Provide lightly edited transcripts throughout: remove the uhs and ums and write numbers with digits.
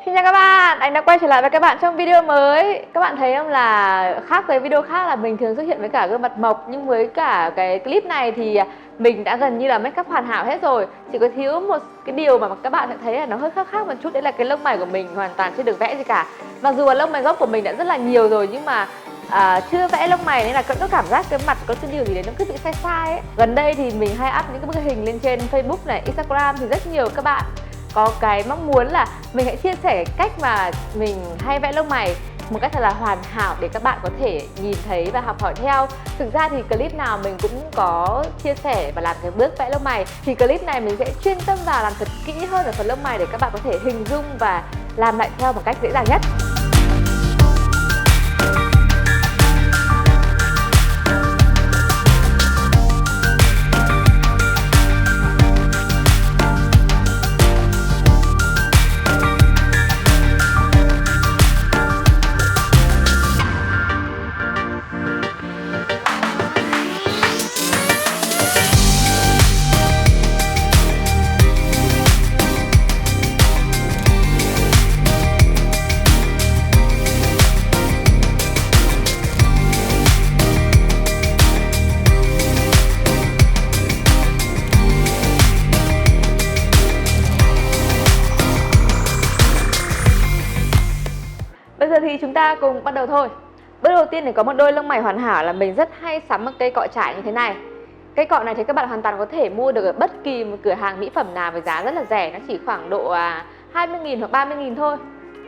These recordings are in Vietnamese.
Xin chào các bạn, anh đã quay trở lại với các bạn trong video mới. Các bạn thấy không là khác với video khác là mình thường xuất hiện với cả gương mặt mộc, nhưng với cả cái clip này thì mình đã gần như là make up hoàn hảo hết rồi. Chỉ có thiếu một cái điều mà các bạn sẽ thấy là nó hơi khác một chút, đấy là cái lông mày của mình hoàn toàn chưa được vẽ gì cả. Mặc dù là lông mày gốc của mình đã rất là nhiều rồi nhưng mà chưa vẽ lông mày nên là có cảm giác cái mặt có cái điều gì đấy nó cứ bị sai sai ấy. Gần đây thì mình hay up những cái bức hình lên trên Facebook này, Instagram thì rất nhiều các bạn có cái mong muốn là mình hãy chia sẻ cách mà mình hay vẽ lông mày một cách thật là hoàn hảo để các bạn có thể nhìn thấy và học hỏi theo. Thực ra thì clip nào mình cũng có chia sẻ và làm cái bước vẽ lông mày, thì clip này mình sẽ chuyên tâm vào làm thật kỹ hơn ở phần lông mày để các bạn có thể hình dung và làm lại theo một cách dễ dàng nhất. Bây giờ thì chúng ta cùng bắt đầu thôi. Bước đầu tiên để có một đôi lông mày hoàn hảo là mình rất hay sắm một cây cọ trải như thế này. Cây cọ này thì các bạn hoàn toàn có thể mua được ở bất kỳ một cửa hàng mỹ phẩm nào với giá rất là rẻ, nó chỉ khoảng độ 20.000 hoặc 30.000 thôi.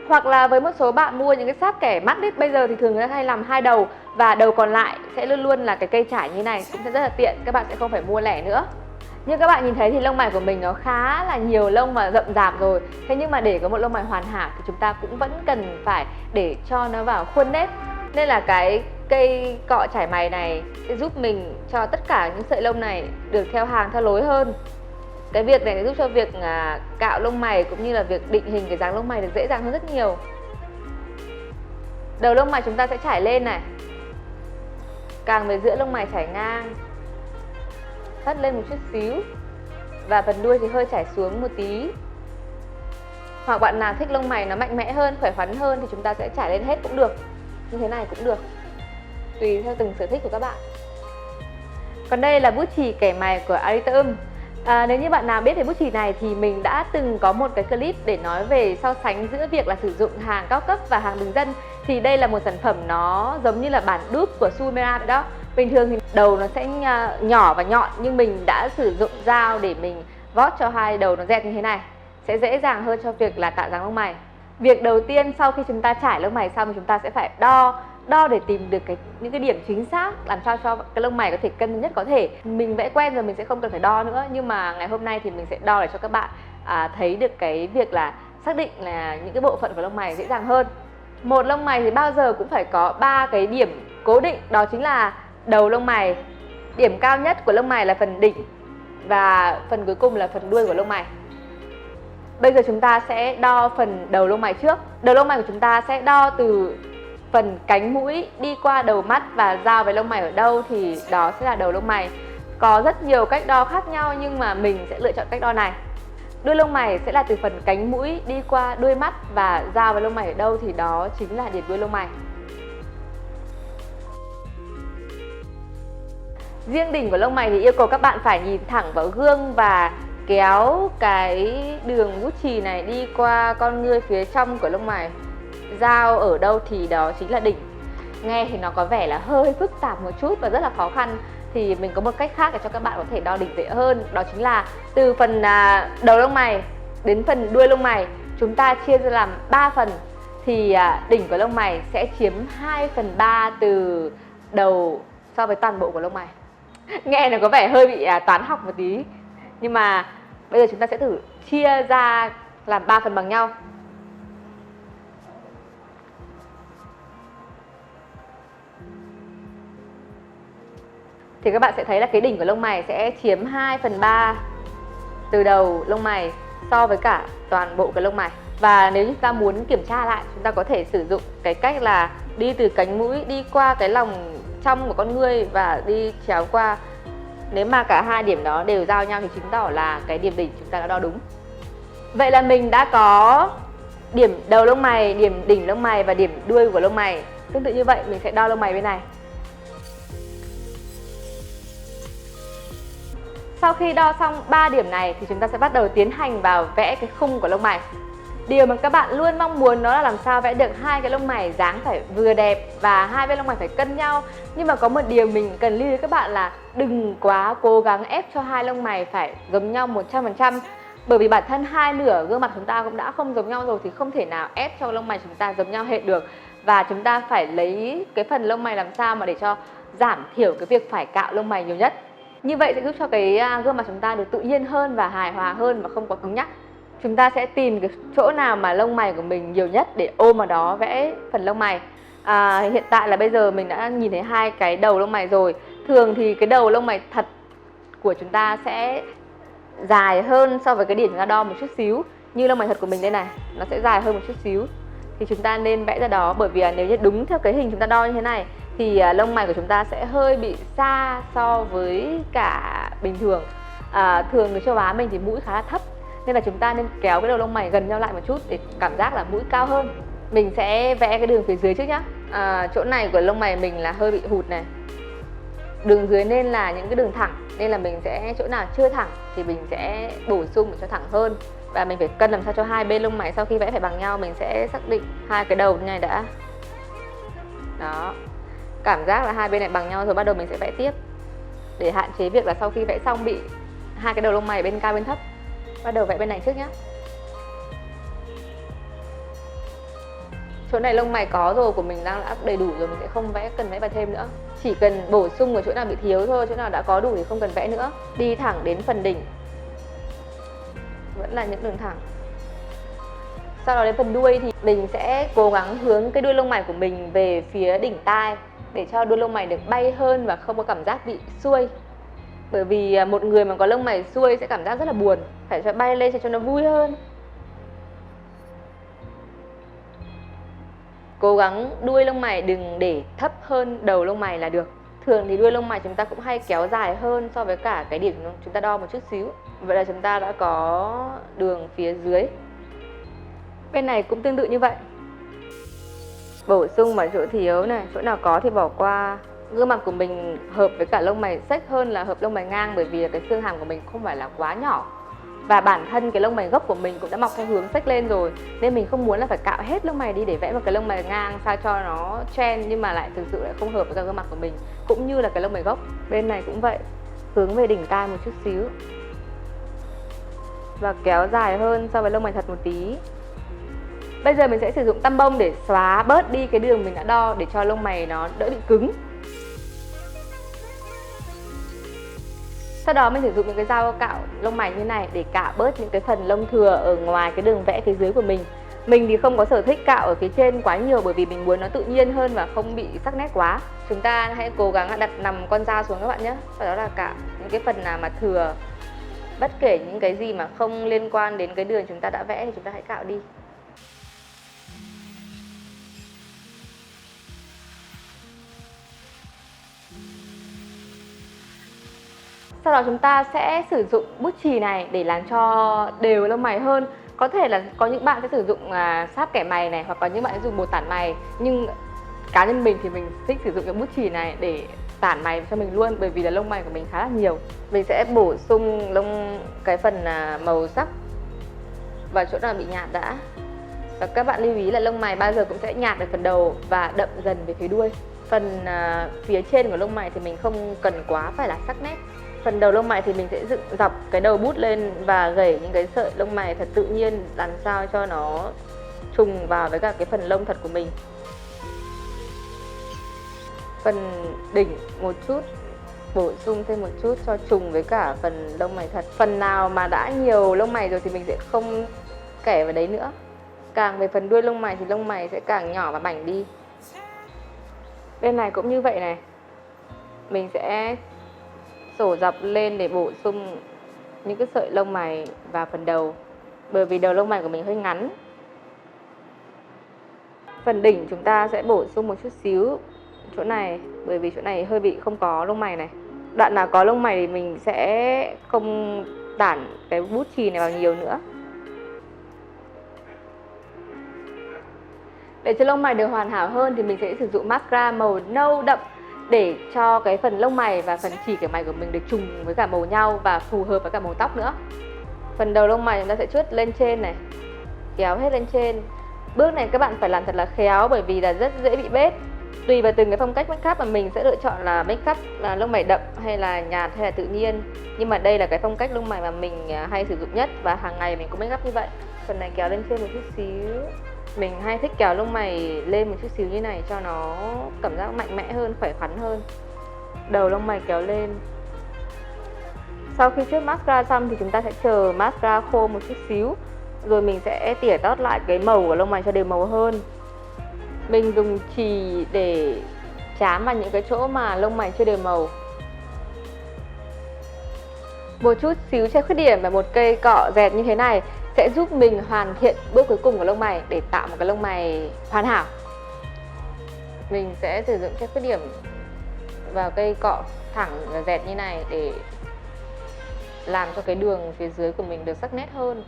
Hoặc là với một số bạn mua những cái sáp kẻ mắt ấy, bây giờ thì thường người ta hay làm hai đầu và đầu còn lại sẽ luôn luôn là cái cây trải như này, cũng sẽ rất là tiện, các bạn sẽ không phải mua lẻ nữa. Như các bạn nhìn thấy thì lông mày của mình nó khá là nhiều lông và rậm rạp rồi. Thế nhưng mà để có một lông mày hoàn hảo thì chúng ta cũng vẫn cần phải để cho nó vào khuôn nếp. Nên là cái cây cọ trải mày này sẽ giúp mình cho tất cả những sợi lông này được theo hàng theo lối hơn. Cái việc này sẽ giúp cho việc cạo lông mày cũng như là việc định hình cái dáng lông mày được dễ dàng hơn rất nhiều. Đầu lông mày chúng ta sẽ trải lên này, càng về giữa lông mày trải ngang, thắt lên một chút xíu, và phần đuôi thì hơi trải xuống một tí. Hoặc bạn nào thích lông mày nó mạnh mẽ hơn, khỏe khoắn hơn thì chúng ta sẽ trải lên hết cũng được, như thế này cũng được, tùy theo từng sở thích của các bạn. Còn đây là bút chì kẻ mày của Aritaeum. Nếu như bạn nào biết về bút chì này thì mình đã từng có một cái clip để nói về so sánh giữa việc là sử dụng hàng cao cấp và hàng bình dân. Thì đây là một sản phẩm nó giống như là bản đúc của Sumera vậy đó. Bình thường thì đầu nó sẽ nhỏ và nhọn, nhưng mình đã sử dụng dao để mình vót cho hai đầu nó dẹt như thế này, sẽ dễ dàng hơn cho việc là tạo dáng lông mày. Việc đầu tiên sau khi chúng ta trải lông mày xong thì chúng ta sẽ phải đo để tìm được những cái điểm chính xác, làm sao cho cái lông mày có thể cân nhất có thể. Mình vẽ quen rồi mình sẽ không cần phải đo nữa, nhưng mà ngày hôm nay thì mình sẽ đo để cho các bạn thấy được cái việc là xác định là những cái bộ phận của lông mày dễ dàng hơn. Một lông mày thì bao giờ cũng phải có 3 cái điểm cố định, đó chính là đầu lông mày, điểm cao nhất của lông mày là phần đỉnh, và phần cuối cùng là phần đuôi của lông mày. Bây giờ chúng ta sẽ đo phần đầu lông mày trước. Đầu lông mày của chúng ta sẽ đo từ phần cánh mũi đi qua đầu mắt và giao với lông mày ở đâu thì đó sẽ là đầu lông mày. Có rất nhiều cách đo khác nhau nhưng mà mình sẽ lựa chọn cách đo này. Đuôi lông mày sẽ là từ phần cánh mũi đi qua đuôi mắt và giao với lông mày ở đâu thì đó chính là điểm đuôi lông mày. Riêng đỉnh của lông mày thì yêu cầu các bạn phải nhìn thẳng vào gương và kéo cái đường bút chì này đi qua con ngươi phía trong của lông mày. Giao ở đâu thì đó chính là đỉnh. Nghe thì nó có vẻ là hơi phức tạp một chút và rất là khó khăn, thì mình có một cách khác để cho các bạn có thể đo đỉnh dễ hơn. Đó chính là từ phần đầu lông mày đến phần đuôi lông mày chúng ta chia ra làm 3 phần, thì đỉnh của lông mày sẽ chiếm 2/3 từ đầu so với toàn bộ của lông mày. Nghe nó có vẻ hơi bị toán học một tí, nhưng mà bây giờ chúng ta sẽ thử chia ra làm 3 phần bằng nhau. Thì các bạn sẽ thấy là cái đỉnh của lông mày sẽ chiếm 2/3 từ đầu lông mày so với cả toàn bộ cái lông mày. Và nếu chúng ta muốn kiểm tra lại, chúng ta có thể sử dụng cái cách là đi từ cánh mũi đi qua cái lòng trong của con ngươi và đi chéo qua. Nếu mà cả hai điểm đó đều giao nhau thì chứng tỏ là cái điểm đỉnh chúng ta đã đo đúng. Vậy là mình đã có điểm đầu lông mày, điểm đỉnh lông mày và điểm đuôi của lông mày. Tương tự như vậy, mình sẽ đo lông mày bên này. Sau khi đo xong 3 điểm này thì chúng ta sẽ bắt đầu tiến hành vào vẽ cái khung của lông mày. Điều mà các bạn luôn mong muốn đó là làm sao vẽ được hai cái lông mày dáng phải vừa đẹp và hai bên lông mày phải cân nhau. Nhưng mà có một điều mình cần lưu ý các bạn là đừng quá cố gắng ép cho hai lông mày phải giống nhau 100%. Bởi vì bản thân hai nửa gương mặt chúng ta cũng đã không giống nhau rồi thì không thể nào ép cho lông mày chúng ta giống nhau hệt được. Và chúng ta phải lấy cái phần lông mày làm sao mà để cho giảm thiểu cái việc phải cạo lông mày nhiều nhất. Như vậy sẽ giúp cho cái gương mặt chúng ta được tự nhiên hơn và hài hòa hơn và không quá cứng nhắc. Chúng ta sẽ tìm cái chỗ nào mà lông mày của mình nhiều nhất để ôm vào đó vẽ phần lông mày. Hiện tại là bây giờ mình đã nhìn thấy hai cái đầu lông mày rồi. Thường thì cái đầu lông mày thật của chúng ta sẽ dài hơn so với cái điểm chúng ta đo một chút xíu. Như lông mày thật của mình đây này, nó sẽ dài hơn một chút xíu. Thì chúng ta nên vẽ ra đó, bởi vì nếu như đúng theo cái hình chúng ta đo như thế này thì lông mày của chúng ta sẽ hơi bị xa so với cả bình thường. Thường người châu Á mình thì mũi khá là thấp, nên là chúng ta nên kéo cái đầu lông mày gần nhau lại một chút để cảm giác là mũi cao hơn. Mình sẽ vẽ cái đường phía dưới trước nhá. Chỗ này của lông mày mình là hơi bị hụt này. Đường dưới nên là những cái đường thẳng, nên là mình sẽ chỗ nào chưa thẳng thì mình sẽ bổ sung để cho thẳng hơn. Và mình phải cân làm sao cho hai bên lông mày sau khi vẽ phải bằng nhau. Mình sẽ xác định hai cái đầu như này đã. Đó. Cảm giác là hai bên này bằng nhau rồi bắt đầu mình sẽ vẽ tiếp. Để hạn chế việc là sau khi vẽ xong bị hai cái đầu lông mày bên cao bên thấp. Bắt đầu vẽ bên này trước nhé. Chỗ này lông mày có rồi, của mình đang đã đầy đủ rồi, mình sẽ không cần vẽ vào thêm nữa. Chỉ cần bổ sung ở chỗ nào bị thiếu thôi, chỗ nào đã có đủ thì không cần vẽ nữa. Đi thẳng đến phần đỉnh. Vẫn là những đường thẳng. Sau đó đến phần đuôi thì mình sẽ cố gắng hướng cái đuôi lông mày của mình về phía đỉnh tai để cho đuôi lông mày được bay hơn và không có cảm giác bị xuôi. Bởi vì một người mà có lông mày xuôi sẽ cảm giác rất là buồn, phải cho bay lên cho nó vui hơn. Cố gắng đuôi lông mày đừng để thấp hơn đầu lông mày là được. Thường thì đuôi lông mày chúng ta cũng hay kéo dài hơn so với cả cái điểm chúng ta đo một chút xíu. Vậy là chúng ta đã có đường phía dưới. Bên này cũng tương tự như vậy. Bổ sung vào chỗ thiếu này, chỗ nào có thì bỏ qua. Gương mặt của mình hợp với cả lông mày xếch hơn là hợp lông mày ngang, bởi vì cái xương hàm của mình không phải là quá nhỏ. Và bản thân cái lông mày gốc của mình cũng đã mọc theo hướng xếch lên rồi, nên mình không muốn là phải cạo hết lông mày đi để vẽ một cái lông mày ngang sao cho nó trend nhưng mà lại thực sự lại không hợp với cả gương mặt của mình, cũng như là cái lông mày gốc. Bên này cũng vậy, hướng về đỉnh tai một chút xíu và kéo dài hơn so với lông mày thật một tí. Bây giờ mình sẽ sử dụng tăm bông để xóa bớt đi cái đường mình đã đo để cho lông mày nó đỡ bị cứng. Sau đó mình sử dụng những cái dao cạo lông mày như thế này để cạo bớt những cái phần lông thừa ở ngoài cái đường vẽ phía dưới của mình. Mình thì không có sở thích cạo ở phía trên quá nhiều bởi vì mình muốn nó tự nhiên hơn và không bị sắc nét quá. Chúng ta hãy cố gắng đặt nằm con dao xuống các bạn nhé. Sau đó là cạo những cái phần nào mà thừa. Bất kể những cái gì mà không liên quan đến cái đường chúng ta đã vẽ thì chúng ta hãy cạo đi. Sau đó chúng ta sẽ sử dụng bút chì này để làm cho đều lông mày hơn. Có thể là có những bạn sẽ sử dụng sáp kẻ mày này, hoặc có những bạn sẽ dùng bột tản mày. Nhưng cá nhân mình thì mình thích sử dụng cái bút chì này để tản mày cho mình luôn, bởi vì là lông mày của mình khá là nhiều. Mình sẽ bổ sung cái phần màu sắc vào chỗ nào bị nhạt đã. Và các bạn lưu ý là lông mày bao giờ cũng sẽ nhạt ở phần đầu và đậm dần về phía đuôi. Phần phía trên của lông mày thì mình không cần quá phải là sắc nét. Phần đầu lông mày thì mình sẽ dựng dọc cái đầu bút lên và gẩy những cái sợi lông mày thật tự nhiên, làm sao cho nó trùng vào với cả cái phần lông thật của mình. Phần đỉnh một chút, bổ sung thêm một chút cho trùng với cả phần lông mày thật. Phần nào mà đã nhiều lông mày rồi thì mình sẽ không kẻ vào đấy nữa. Càng về phần đuôi lông mày thì lông mày sẽ càng nhỏ và bảnh đi. Bên này cũng như vậy này. Mình sẽ sổ dọc lên để bổ sung những cái sợi lông mày vào phần đầu, bởi vì đầu lông mày của mình hơi ngắn. Phần đỉnh chúng ta sẽ bổ sung một chút xíu chỗ này, bởi vì chỗ này hơi bị không có lông mày này. Đoạn nào có lông mày thì mình sẽ không tản cái bút chì này vào nhiều nữa. Để cho lông mày được hoàn hảo hơn thì mình sẽ sử dụng mascara màu nâu đậm để cho cái phần lông mày và phần chỉ kẻ mày của mình được trùng với cả màu nhau và phù hợp với cả màu tóc nữa. Phần đầu lông mày chúng ta sẽ chuốt lên trên này, kéo hết lên trên. Bước này các bạn phải làm thật là khéo bởi vì là rất dễ bị bết. Tùy vào từng cái phong cách make up mà mình sẽ lựa chọn là make up là lông mày đậm hay là nhạt hay là tự nhiên. Nhưng mà đây là cái phong cách lông mày mà mình hay sử dụng nhất và hàng ngày mình cũng make up như vậy. Phần này kéo lên trên một chút xíu. Mình hay thích kéo lông mày lên một chút xíu như này cho nó cảm giác mạnh mẽ hơn, khỏe khoắn hơn. Đầu lông mày kéo lên. Sau khi chuốt mascara xong thì chúng ta sẽ chờ mascara khô một chút xíu. Rồi mình sẽ tỉa tót lại cái màu của lông mày cho đều màu hơn. Mình dùng chì để chám vào những cái chỗ mà lông mày chưa đều màu. Một chút xíu che khuyết điểm và một cây cọ dẹt như thế này sẽ giúp mình hoàn thiện bước cuối cùng của lông mày để tạo một cái lông mày hoàn hảo. Mình sẽ sử dụng che khuyết điểm vào cây cọ thẳng và dẹt như này để làm cho cái đường phía dưới của mình được sắc nét hơn.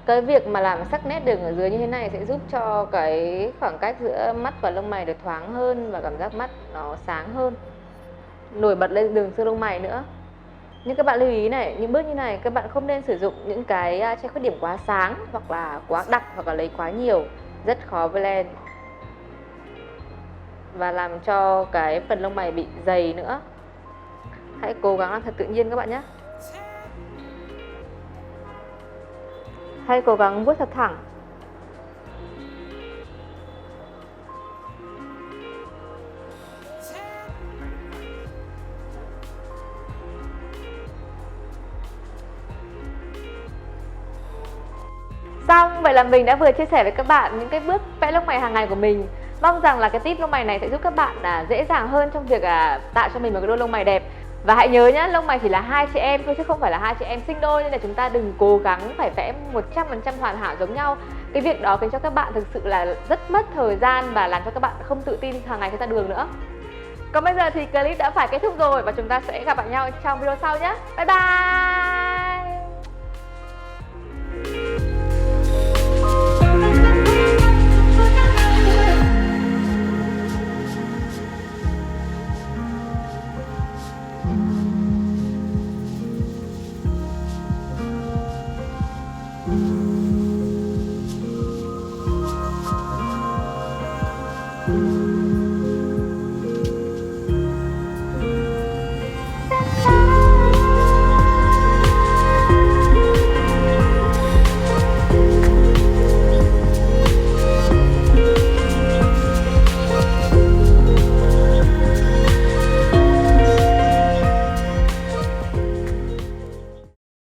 Cái việc mà làm sắc nét đường ở dưới như thế này sẽ giúp cho cái khoảng cách giữa mắt và lông mày được thoáng hơn và cảm giác mắt nó sáng hơn, nổi bật lên đường xương lông mày nữa. Nhưng các bạn lưu ý này, những bước như này các bạn không nên sử dụng những cái che khuyết điểm quá sáng hoặc là quá đặc hoặc là lấy quá nhiều, rất khó blend và làm cho cái phần lông mày bị dày nữa. Hãy cố gắng làm thật tự nhiên các bạn nhé. Hãy cố gắng vuốt thật thẳng. Xong, vậy là mình đã vừa chia sẻ với các bạn những cái bước vẽ lông mày hàng ngày của mình. Mong rằng là cái tip lông mày này sẽ giúp các bạn dễ dàng hơn trong việc tạo cho mình một cái đôi lông mày đẹp. Và hãy nhớ nhé, lông mày chỉ là hai chị em thôi chứ không phải là hai chị em sinh đôi, nên là chúng ta đừng cố gắng phải vẽ 100% hoàn hảo giống nhau. Cái việc đó khiến cho các bạn thực sự là rất mất thời gian và làm cho các bạn không tự tin hàng ngày khi ra đường nữa. Còn bây giờ thì clip đã phải kết thúc rồi và chúng ta sẽ gặp lại nhau trong video sau nhé. Bye bye!